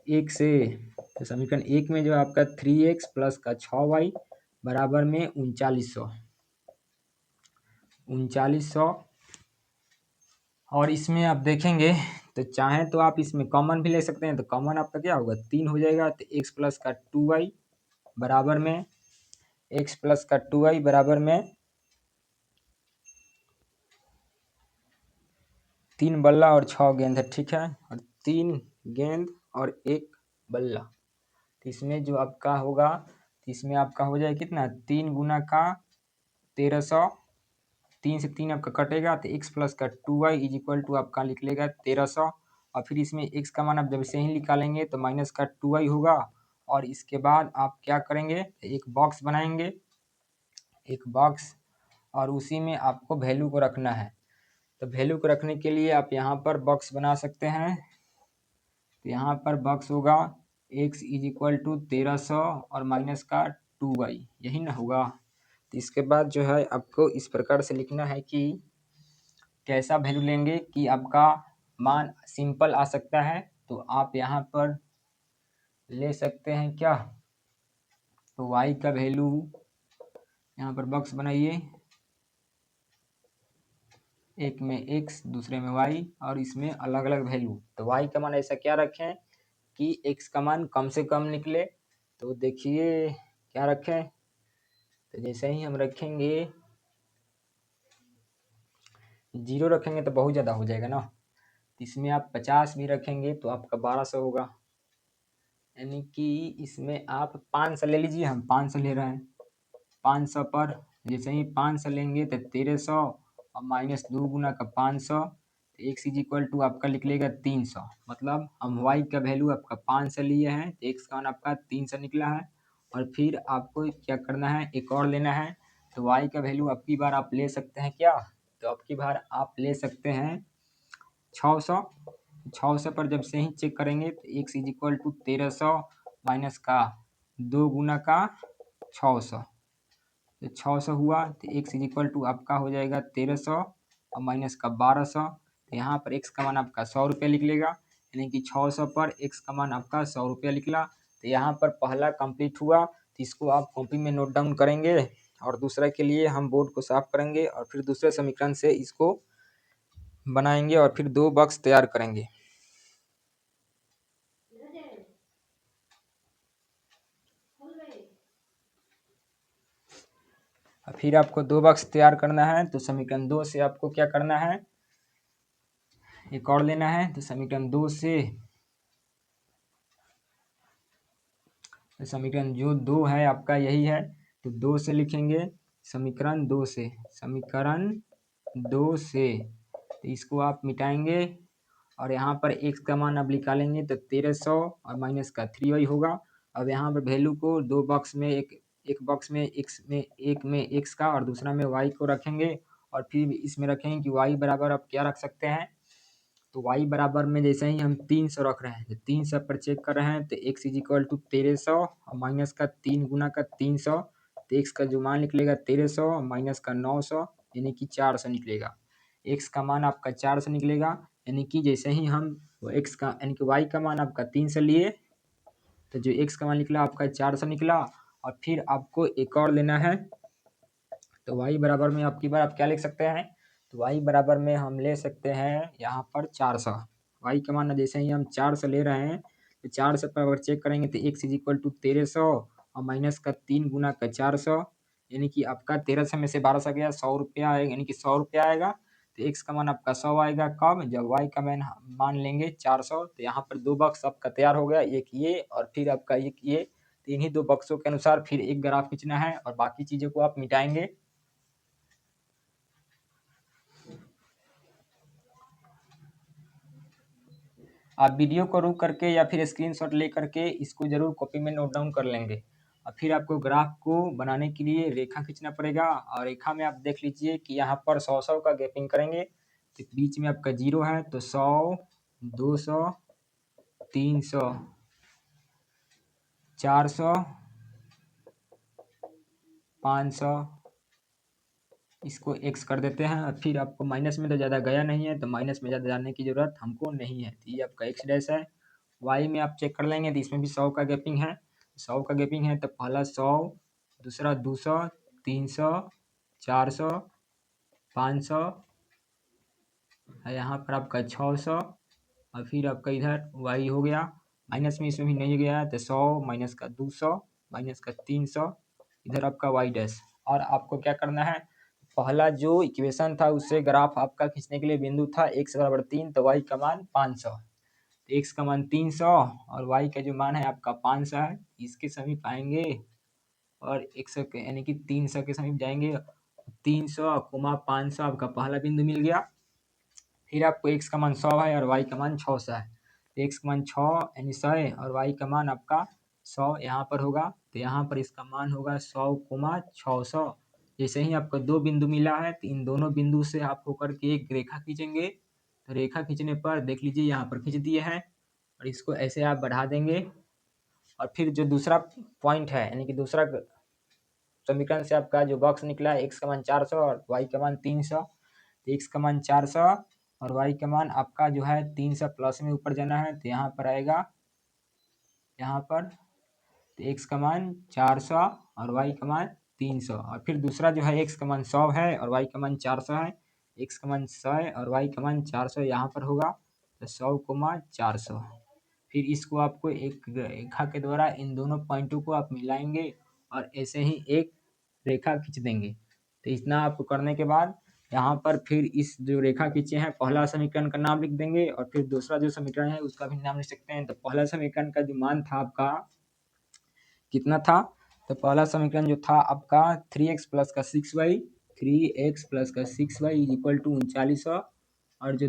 1 से, तो समीकरण 1 में जो आपका 3x प्लस का 6y बराबर में 3900 और इसमें आप देखेंगे तो चाहे तो आप इसमें कॉमन भी ले सकते हैं। तो कॉमन आपका क्या होगा 3 हो जाएगा। तो x प्लस का 2y बराबर में, x प्लस का 2y बराबर में 3 बल्ला और 6 गेंद है, ठीक है। और 3 गेंद और 1 बल्ला, तो इसमें जो आपका होगा, इसमें आपका हो जाए कितना 3 गुना का 1300, 3 से 3 आपका कटेगा तो x प्लस का 2y इज इक्वल टू आपका लिख लेगा 1300 और फिर इसमें x का मान आप जब से ही निकालेंगे तो माइनस का 2y होगा। और इसके बाद आप क्या करेंगे, एक बॉक्स बनाएंगे, एक बॉक्स, और उसी में आपको वैल्यू को रखना है। तो वैल्यू को रखने के लिए आप यहाँ पर बॉक्स बना सकते हैं। तो यहाँ पर बॉक्स होगा x इज इक्वल टू 1300 और माइनस का 2y, यही ना होगा। तो इसके बाद जो है आपको इस प्रकार से लिखना है कि कैसा वैल्यू लेंगे कि आपका मान सिंपल आ सकता है। तो आप यहाँ पर ले सकते हैं क्या, तो y का वैल्यू यहाँ पर बॉक्स बनाइए, एक में x दूसरे में y और इसमें अलग अलग वैल्यू। तो y का मान ऐसा क्या रखें कि x का मान कम से कम निकले। तो देखिए क्या रखें, तो जैसे ही हम रखेंगे 0 रखेंगे तो बहुत ज़्यादा हो जाएगा ना। इसमें आप 50 भी रखेंगे तो आपका 1200 होगा, यानी कि इसमें आप 500 ले लीजिए, हम 500 ले रहे हैं। 500 पर जैसे ही 500 लेंगे तो 1300 और माइनस 2 गुना का 500, तो x इज इक्वल टू आपका लिख लेगा 300। मतलब हम y का वैल्यू आपका 500 लिए हैं तो x का मान आपका 300 निकला है। और फिर आपको क्या करना है, एक और लेना है। तो y का वैल्यू अब की बार आप ले सकते हैं क्या, तो अब की बार आप ले सकते हैं 600। 600 पर जब से ही चेक करेंगे तो x is equal to 1300 minus का 2 गुना का 600, तो 600 हुआ। तो x इज इक्वल टू आपका हो जाएगा 1300 और माइनस का 1200। तो यहाँ पर x का मान आपका 100 रुपये निकलेगा, यानी कि 600 पर x का मान आपका 100 रुपये निकला। तो यहाँ पर पहला कंप्लीट हुआ। तो इसको आप कॉपी में नोट डाउन करेंगे और दूसरे के लिए हम बोर्ड को साफ करेंगे और फिर दूसरे समीकरण से इसको बनाएंगे और फिर 2 बॉक्स तैयार करेंगे। फिर आपको 2 बॉक्स तैयार करना है। तो समीकरण 2 से आपको क्या करना है, एक और लेना है। तो समीकरण 2 से, समीकरण जो 2 है आपका यही है, तो 2 से लिखेंगे, समीकरण 2 से, समीकरण 2 से, तो इसको आप मिटाएंगे और यहाँ पर x का मान अब निकालेंगे तो 1300 और माइनस का 3y होगा। अब यहाँ पर वैल्यू को 2 बॉक्स में, एक बॉक्स में x में, एक में x का और दूसरा में y को रखेंगे और फिर इसमें रखेंगे कि y बराबर आप क्या रख सकते हैं, तो y बराबर में जैसे ही हम 300 रख रहे हैं तो 300 पर चेक कर रहे हैं तो x इज इक्वल टू 1300 और माइनस का 3 गुना का 300, तो x का जो मान निकलेगा 1300 और माइनस का 900 यानी कि 400 निकलेगा। x का मान आपका 400 निकलेगा, यानी कि जैसे ही हम x का यानी कि y का मान आपका 300 लिए तो जो x का मान निकला आपका 400 निकला। और फिर आपको एक और लेना है, तो y बराबर में आपकी बार आप क्या लिख सकते हैं, तो y बराबर में हम ले सकते हैं यहाँ पर 400। y का मान जैसे ही हम 400 ले रहे हैं तो 400 पर अगर चेक करेंगे तो x इज इक्वल टू 1300 और माइनस का 3 गुना का 400, यानी कि आपका 1300 में से 1200 गया 100 रुपया आएगा, यानी कि 100 रुपया आएगा। तो x का मान आपका 100 आएगा कब, जब y का मान लेंगे 400। तो यहाँ पर 2 बॉक्स आपका तैयार हो गया, एक ये और फिर आपका एक ये। तो इन्हीं 2 बक्सों के अनुसार फिर एक ग्राफ खींचना है और बाकी चीज़ों को आप मिटाएंगे। आप वीडियो को रोक करके या फिर स्क्रीनशॉट ले करके इसको जरूर कॉपी में नोट डाउन कर लेंगे। और फिर आपको ग्राफ को बनाने के लिए रेखा खींचना पड़ेगा और रेखा में आप देख लीजिए कि यहाँ पर 100-100 का गैपिंग करेंगे। तो बीच में आपका 0 है तो 100, 200, 300, 400, 500, इसको x कर देते हैं। और फिर आपको माइनस में तो ज़्यादा गया नहीं है तो माइनस में ज़्यादा जाने की ज़रूरत हमको नहीं है। तो ये आपका x डैश है। y में आप चेक कर लेंगे तो इसमें भी 100 का गैपिंग है, 100 का गैपिंग है तो पहला 100, दूसरा 200, 300, 400, 500 है, यहाँ पर आपका 600 और फिर आपका इधर y हो गया। माइनस में इसमें भी नहीं गया है तो 100 माइनस का 200 माइनस का 300, इधर आपका y डैश। और आपको क्या करना है, पहला जो इक्वेशन था उससे ग्राफ आपका खींचने के लिए बिंदु था x बराबर 3 तो y का मान 500। तो x का मान 300 और y का जो मान है आपका 500 है, इसके समीप आएंगे और 100 के यानी कि 300 के समीप जाएंगे। 300 कोमा 500 आपका पहला बिंदु मिल गया। फिर आपको x का मान 100 है और y का मान 600 है। तो x का मान 6 यानी 100 है और y का मान आपका 100 यहाँ पर होगा। तो यहाँ पर इसका मान होगा 100 कोमा 600। जैसे ही आपको 2 बिंदु मिला है तो इन दोनों बिंदु से आप होकर के एक रेखा खींचेंगे। तो रेखा खींचने पर देख लीजिए यहाँ पर खींच दिए हैं और इसको ऐसे आप बढ़ा देंगे। और फिर जो दूसरा पॉइंट है यानी कि दूसरा समीकरण से आपका जो बॉक्स निकला है x का मान 400 और y का मान 300। तो x का मान 400 और y का मान आपका जो है 300 प्लस में ऊपर जाना है तो यहाँ पर आएगा, यहाँ पर तो x का मान 400 और y का मान 300। और फिर दूसरा जो है x का मान 100 है और y का मान 400 है, x का मान 100 है और y का मान 400 यहाँ पर होगा। तो 100 को मान 400, फिर इसको आपको एक रेखा के द्वारा इन दोनों पॉइंटों को आप मिलाएंगे और ऐसे ही एक रेखा खींच देंगे। तो इतना आपको करने के बाद यहाँ पर फिर इस जो रेखा खींचे हैं पहला समीकरण का नाम लिख देंगे और फिर दूसरा जो समीकरण है उसका भी नाम लिख सकते हैं। तो पहला समीकरण का जो मान था आपका कितना था, तो पहला समीकरण जो था आपका 3x प्लस का 6y, 3x प्लस का 6y इज इक्वल टू 3900। और जो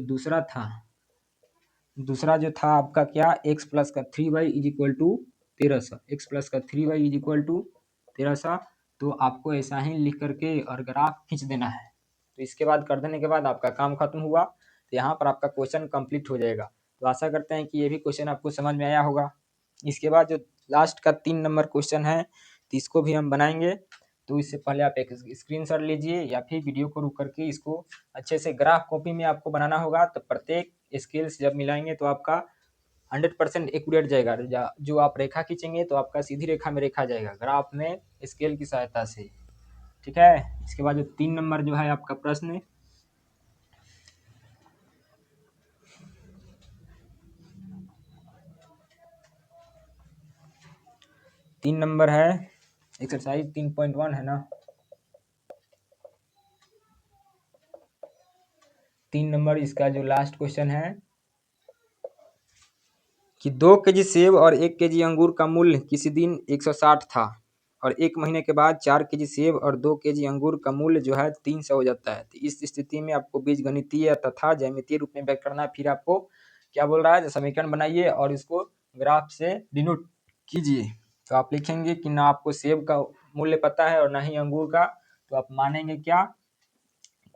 दूसरा जो था आपका क्या, x प्लस का 3y is equal to 1300, x plus का 3y इज इक्वल टू 1300। तो आपको ऐसा ही लिख करके और ग्राफ खींच देना है। तो इसके बाद कर देने के बाद आपका काम खत्म हुआ। तो यहाँ पर आपका क्वेश्चन कंप्लीट हो जाएगा। तो आशा करते हैं कि ये भी क्वेश्चन आपको समझ में आया होगा। इसके बाद जो लास्ट का 3 नंबर क्वेश्चन है तो इसको भी हम बनाएंगे। तो इससे पहले आप एक स्क्रीनशॉट लीजिए या फिर वीडियो को रुक करके इसको अच्छे से ग्राफ कॉपी में आपको बनाना होगा। तो प्रत्येक स्केल्स जब मिलाएंगे तो आपका 100% एक्यूरेट जाएगा। जो आप रेखा खींचेंगे तो आपका सीधी रेखा में रेखा जाएगा ग्राफ में स्केल की सहायता से। ठीक है, इसके बाद जो 3 नंबर जो है आपका प्रश्न, तीन नंबर है एक्सरसाइज 3.1 है ना। 3 नंबर इसका जो लास्ट क्वेश्चन है कि 2 केजी सेब और 1 केजी अंगूर का मूल्य किसी दिन 160 था और 1 महीने के बाद 4 केजी सेब और 2 केजी अंगूर का मूल्य जो है 300 हो जाता है। तो इस स्थिति में आपको बीजगणितीय तथा ज्यामितीय रूप में व्यक्त करना है। फिर आपको क्या बोल रहा है, समीकरण बनाइए और इसको ग्राफ से डिनोट कीजिए। तो आप लिखेंगे कि ना आपको सेब का मूल्य पता है और ना ही अंगूर का। तो आप मानेंगे क्या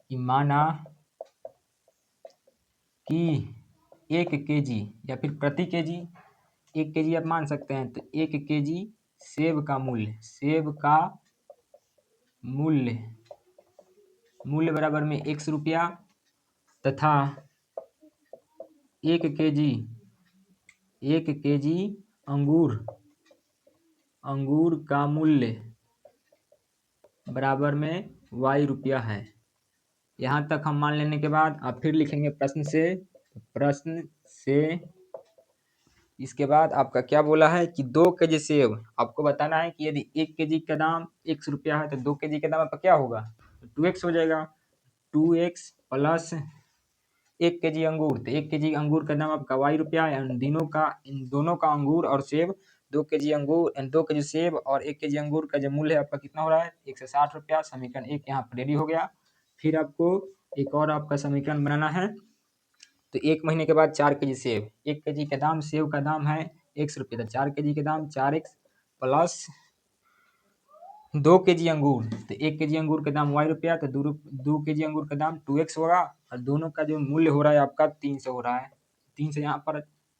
कि माना कि 1 केजी या फिर प्रति केजी, 1 केजी आप मान सकते हैं। तो 1 केजी सेब का मूल्य बराबर में 100 रुपया तथा 1 केजी अंगूर का मूल्य बराबर में वाई रुपया है। यहाँ तक हम मान लेने के बाद अब फिर लिखेंगे प्रश्न से इसके बाद आपका क्या बोला है कि 2 kg सेब आपको बताना है कि यदि 1 kg का दाम 100 रुपया है तो 2 kg का दाम आपका क्या होगा, तो 2x हो जाएगा। 2x प्लस 1 kg अंगूर, तो 1 kg अंगूर का दाम आपका वाई रुपया है। इन दोनों का अंगूर और सेब 2 kg अंगूर 2 kg सेब और 1 kg अंगूर का जो मूल्य है आपका कितना हो रहा है 160 रुपया। समीकरण 1 यहाँ पर रेडी हो गया। फिर आपको एक और आपका समीकरण बनाना है। तो 1 महीने के बाद 4 kg सेब, 1 kg का दाम सेब का दाम है 100 रुपये, तो 4 kg का दाम 4x प्लस 2 kg अंगूर, तो 1 kg अंगूर का दाम वाई रुपया, तो 2 kg अंगूर का दाम 2x होगा। और दोनों का जो मूल्य हो रहा है आपका 300 हो रहा है। 300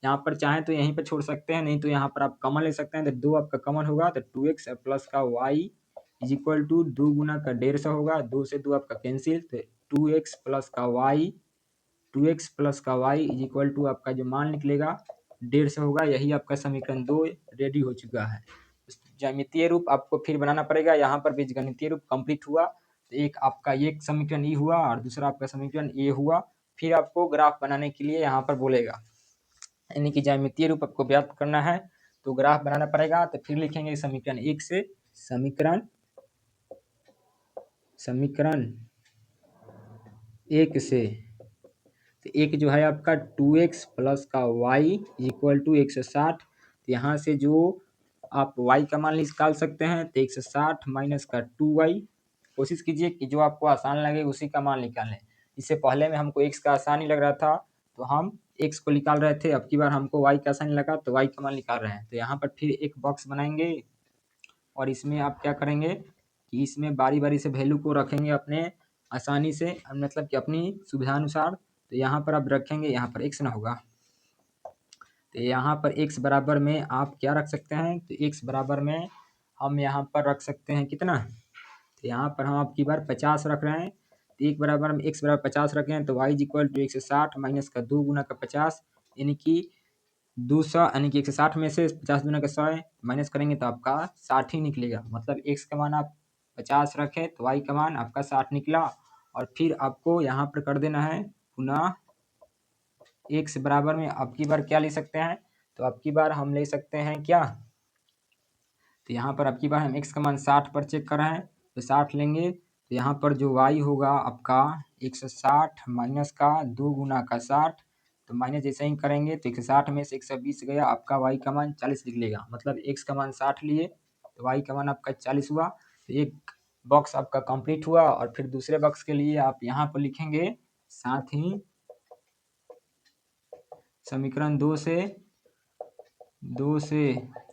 यहाँ पर चाहें तो यहीं पर छोड़ सकते हैं, नहीं तो यहाँ पर आप कॉमन ले सकते हैं। तो 2 आपका कॉमन होगा तो 2x प्लस का y इज इक्वल टू 2 गुना का 150 होगा। 2 से 2 आपका कैंसिल, तो 2x प्लस का y 2x प्लस का y इज इक्वल टू आपका जो मान निकलेगा 150 होगा। यही आपका समीकरण 2 रेडी हो चुका है। ज्यामितीय रूप आपको फिर बनाना पड़ेगा। यहाँ पर बीजगणितीय रूप कंप्लीट हुआ, तो एक आपका एक समीकरण ई हुआ और दूसरा आपका समीकरण ए हुआ। फिर आपको ग्राफ बनाने के लिए यहाँ पर बोलेगा, यानी कि ज्यामितीय रूप आपको ज्ञात करना है तो ग्राफ बनाना पड़ेगा। तो फिर लिखेंगे समीकरण 1 से समीकरण 1 से, तो एक जो है आपका 2x प्लस का y इक्वल टू 160। तो यहाँ से जो आप y का मान निकाल सकते हैं, तो 160 माइनस का 2y। कोशिश कीजिए कि जो आपको आसान लगे उसी का मान निकालें। इससे पहले में हमको x का आसान ही लग रहा था तो हम x को निकाल रहे थे, अब की बार हमको y का आसान लगा तो y का मान निकाल रहे हैं। तो यहाँ पर फिर एक बॉक्स बनाएंगे और इसमें आप क्या करेंगे कि इसमें बारी बारी से वैल्यू को रखेंगे अपने आसानी से, मतलब कि अपनी सुविधानुसार। तो यहाँ पर आप रखेंगे, यहाँ पर x ना होगा, तो यहाँ पर x बराबर में आप क्या रख सकते हैं, तो x बराबर में हम यहाँ पर रख सकते हैं कितना, तो यहाँ पर हम आपकी बार 50 रख रहे हैं। तो एक बराबर हम x बराबर 50 रखे हैं, तो y इक्वल टू 160 माइनस का 2 गुना का 50 यानी कि 200, यानी कि 160 में से 50 गुना का 100 माइनस करेंगे तो आपका 60 ही निकलेगा। मतलब x का मान आप 50 रखें तो y का मान आपका 60 निकला। और फिर आपको यहाँ पर कर देना है पुनः x बराबर में अब की बार क्या ले सकते हैं, तो अब की बार हम ले सकते हैं क्या, तो यहाँ पर अब की बार हम x का मान 60 पर चेक कर रहे हैं तो 60 लेंगे। तो यहाँ पर जो y होगा आपका 160 माइनस का 2 गुना का 60, तो माइनस जैसे ही करेंगे तो 160 में से 120 गया, आपका y का मान 40 निकलेगा। मतलब x का मान 60 लिए तो y का मान आपका 40 हुआ। तो एक बॉक्स आपका कंप्लीट हुआ। और फिर दूसरे बॉक्स के लिए आप यहाँ पर लिखेंगे साथ ही समीकरण 2 से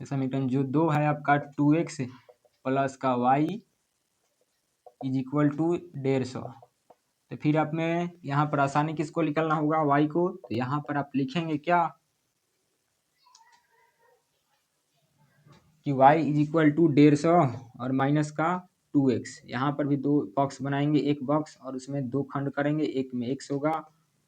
समीकरण जो 2 है आपका 2x प्लस का y इज इक्वल टू 150। तो फिर आप में यहाँ पर आसानी किसको निकालना होगा, y को। तो यहाँ पर आप लिखेंगे क्या कि y इज इक्वल टू 150 और माइनस का 2x। यहाँ पर भी दो बॉक्स बनाएंगे, एक बॉक्स और उसमें दो खंड करेंगे, एक में x होगा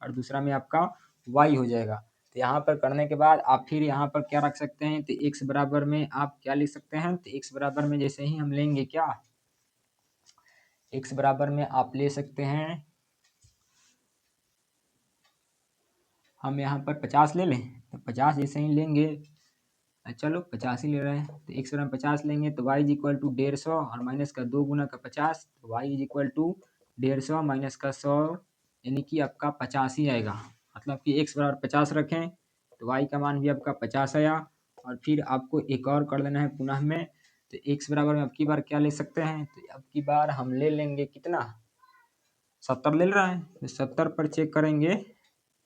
और दूसरा में आपका y हो जाएगा। तो यहाँ पर करने के बाद आप फिर यहाँ पर क्या रख सकते हैं, तो x बराबर में आप क्या लिख सकते हैं, तो x बराबर में जैसे ही हम लेंगे क्या, x बराबर में आप ले सकते हैं, हम यहाँ पर 50 ले लें, तो 50 जैसे ही लेंगे, चलो 50 ही ले रहे हैं, तो x बराबर 50 लेंगे तो y इज इक्वल टू 150 और माइनस का 2 गुना का 50, तो y is equal to 150 minus का 100 यानी कि आपका 50 ही आएगा। मतलब कि x बराबर 50 रखें तो y का मान भी आपका 50 आया। और फिर आपको एक और कर लेना है पुनः में, तो x बराबर में अब की बार क्या ले सकते हैं, तो अब की बार हम ले लेंगे कितना, 70 ले रहा है, तो 70 पर चेक करेंगे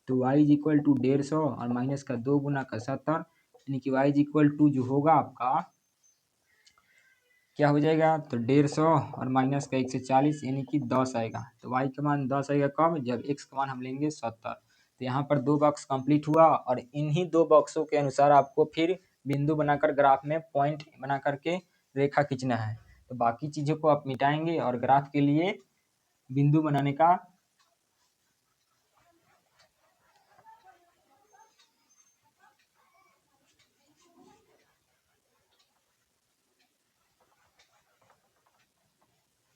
तो y इज इक्वल टू 150 और माइनस का 2 गुना का 70 यानी कि y इज इक्वल टू जो होगा आपका क्या हो जाएगा, तो 150 और माइनस का 140 यानी कि 10 आएगा। तो y का मान 10 आएगा कब, जब x का मान हम लेंगे 70। तो यहाँ पर दो बॉक्स कंप्लीट हुआ और इन्हीं दो बॉक्सों के अनुसार आपको फिर बिंदु बनाकर ग्राफ में पॉइंट बना करके रेखा खींचना है। तो बाकी चीज़ों को आप मिटाएंगे और ग्राफ के लिए बिंदु बनाने का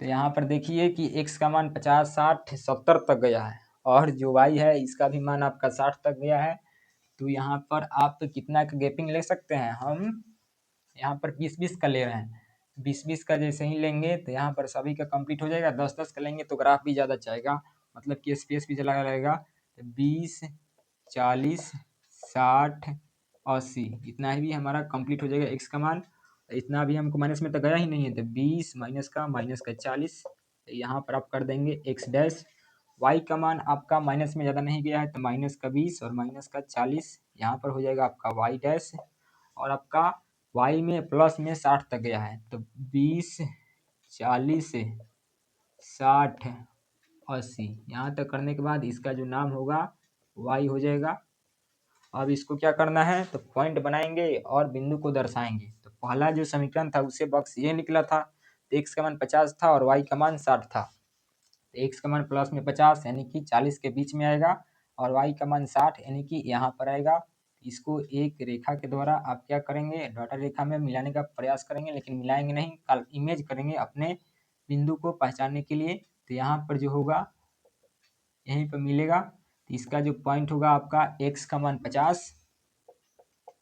तो यहाँ पर देखिए कि x का मान 50, 60, 70 तक गया है और जो y है इसका भी मान आपका 60 तक गया है। तो यहाँ पर आप कितना का गैपिंग ले सकते हैं, हम यहाँ पर 20-20 का ले रहे हैं। 20-20 का जैसे ही लेंगे तो यहाँ पर सभी का कंप्लीट हो जाएगा। 10-10 का लेंगे तो ग्राफ भी ज़्यादा जाएगा, मतलब कि स्पेस भी चला रहेगा। तो 20, 40, 60, 80 इतना ही भी हमारा कंप्लीट हो जाएगा x का मान। इतना भी हमको माइनस में तो गया ही नहीं है, तो 20 माइनस का 40, यहाँ पर आप कर देंगे x डैश। y का मान आपका माइनस में ज़्यादा नहीं गया है, तो माइनस का 20 और माइनस का 40 यहाँ पर हो जाएगा आपका y डैश। और आपका y में प्लस में 60 तक गया है, तो 20, 40, 60, 80 यहाँ तक करने के बाद इसका जो नाम होगा y हो जाएगा। अब इसको क्या करना है, तो पॉइंट बनाएंगे और बिंदु को दर्शाएंगे। तो पहला जो समीकरण था उससे बॉक्स ये निकला था, तो x का मान 50 था और y का मान 60 था। तो x का मान प्लस में 50 यानी कि 40 के बीच में आएगा और y का मान 60 यानी कि यहाँ पर आएगा। इसको एक रेखा के द्वारा आप क्या करेंगे, डॉटेड रेखा में मिलाने का प्रयास करेंगे, लेकिन मिलाएंगे नहीं, इमेज करेंगे अपने बिंदु को पहचानने के लिए। तो यहाँ पर जो होगा यहीं पर मिलेगा, तो इसका जो पॉइंट होगा आपका x का मान 50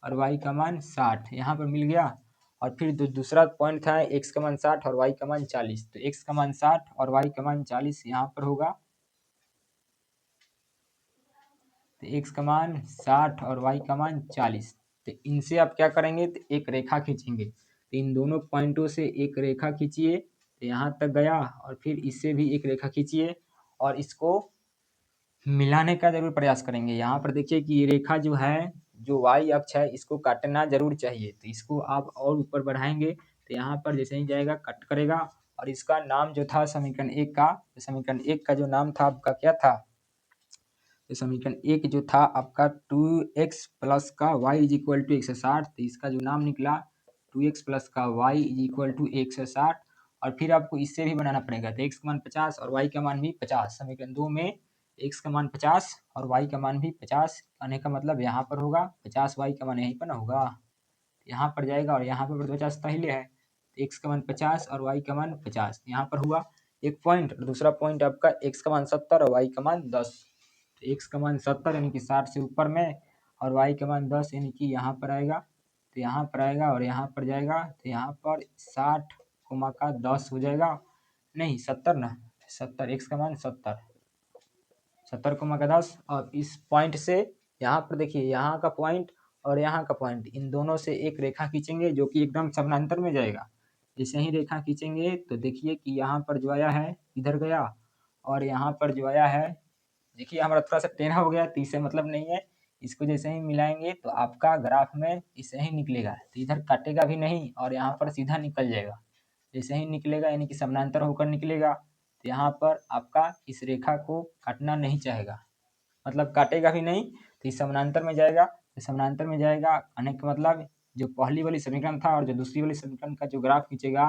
और y का मान 60 यहाँ पर मिल गया। और फिर दूसरा पॉइंट था x का मान 60 और y का मान 40, तो x का मान 60 और y का मान 40 यहाँ पर होगा। तो x का मान 60 और y का मान 40, तो इनसे आप क्या करेंगे, तो एक रेखा खींचेंगे। तो इन दोनों पॉइंटों से एक रेखा खींचिए, तो यहाँ तक गया, और फिर इससे भी एक रेखा खींचिए और इसको मिलाने का जरूर प्रयास करेंगे। यहाँ पर देखिए कि ये रेखा जो है, जो y अक्ष है, इसको काटना जरूर चाहिए। तो इसको आप और ऊपर बढ़ाएंगे तो यहाँ पर जैसे ही जाएगा कट करेगा। और इसका नाम जो था समीकरण 1 का, तो समीकरण 1 का जो नाम था आपका क्या था, तो समीकरण 1 जो था आपका 2x प्लस का y इज इक्वल टू 160, तो इसका जो नाम निकला 2x प्लस का y इज इक्वल टू 160। और फिर आपको इससे भी बनाना पड़ेगा, तो x का मान 50 और y का मान भी 50। समीकरण 2 में x का मान 50 और y का मान भी 50 आने का मतलब यहाँ पर होगा 50, y का मान यहीं पर ना होगा, यहाँ पर जाएगा और यहाँ पर 50 पहले है, तो x का मान 50 और y का मान 50 यहाँ पर हुआ एक पॉइंट। और दूसरा पॉइंट आपका x का मान 70 और y का मान 10, तो x का मान 70 यानी कि 60 से ऊपर में, और y का मान 10 यानी कि यहाँ पर आएगा। तो यहाँ पर आएगा और यहाँ पर जाएगा, तो यहाँ पर 60 कोमा का 10 हो जाएगा, नहीं 70 ना, 70, x का मान 70, 70 कोमा का 10। और इस पॉइंट से यहाँ पर देखिए, यहाँ का पॉइंट और यहाँ का पॉइंट, इन दोनों से एक रेखा खींचेंगे जो कि एकदम समानांतर में जाएगा। जैसे ही रेखा खींचेंगे तो देखिए कि यहाँ पर जो आया है इधर गया, और यहाँ पर जो आया है देखिए हमारा थोड़ा सा टेढ़ा हो गया, तो इससे मतलब नहीं है। इसको जैसे ही मिलाएंगे तो आपका ग्राफ में इसे ही निकलेगा, तो इधर काटेगा भी नहीं और यहाँ पर सीधा निकल जाएगा। जैसे ही निकलेगा यानी कि समानांतर होकर निकलेगा, तो यहाँ पर आपका इस रेखा को काटना नहीं चाहेगा, मतलब काटेगा भी नहीं, तो इस समानांतर में जाएगा। तो समानांतर में जाएगा आने का मतलब जो पहली वाली समीकरण था और जो दूसरी वाली समीकरण का जो ग्राफ खींचेगा,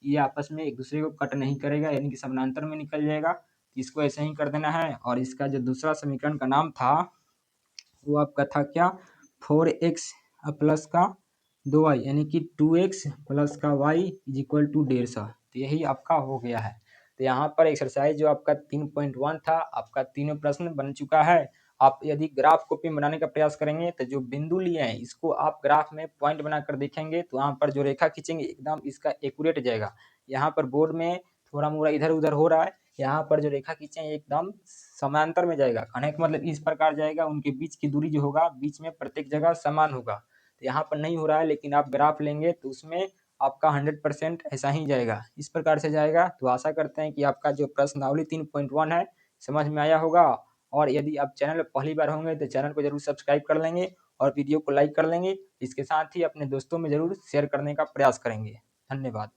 ये आपस में एक दूसरे को कट नहीं करेगा, यानी कि समानांतर में निकल जाएगा। इसको ऐसे ही कर देना है। और इसका जो दूसरा समीकरण का नाम था वो आपका था क्या, 4x प्लस का 2y यानी कि 2x प्लस का y इज इक्वल टू 150। तो यही आपका हो गया है। तो यहाँ पर एक्सरसाइज जो आपका 3.1 था, आपका तीनों प्रश्न बन चुका है। आप यदि ग्राफ कॉपी बनाने का प्रयास करेंगे तो जो बिंदु लिए हैं इसको आप ग्राफ में पॉइंट बनाकर देखेंगे, तो वहाँ पर जो रेखा खींचेंगे एकदम इसका एक्यूरेट जाएगा। यहाँ पर बोर्ड में थोड़ा मोड़ा इधर उधर हो रहा है, यहाँ पर जो रेखा खींचे एकदम समांतर में जाएगा, कहने का मतलब इस प्रकार जाएगा, उनके बीच की दूरी जो होगा बीच में प्रत्येक जगह समान होगा। तो यहाँ पर नहीं हो रहा है, लेकिन आप ग्राफ लेंगे तो उसमें आपका 100% ऐसा ही जाएगा, इस प्रकार से जाएगा। तो आशा करते हैं कि आपका जो प्रश्नावली 3.1 है समझ में आया होगा। और यदि आप चैनल पर पहली बार होंगे तो चैनल को जरूर सब्सक्राइब कर लेंगे और वीडियो को लाइक कर लेंगे। इसके साथ ही अपने दोस्तों में जरूर शेयर करने का प्रयास करेंगे। धन्यवाद।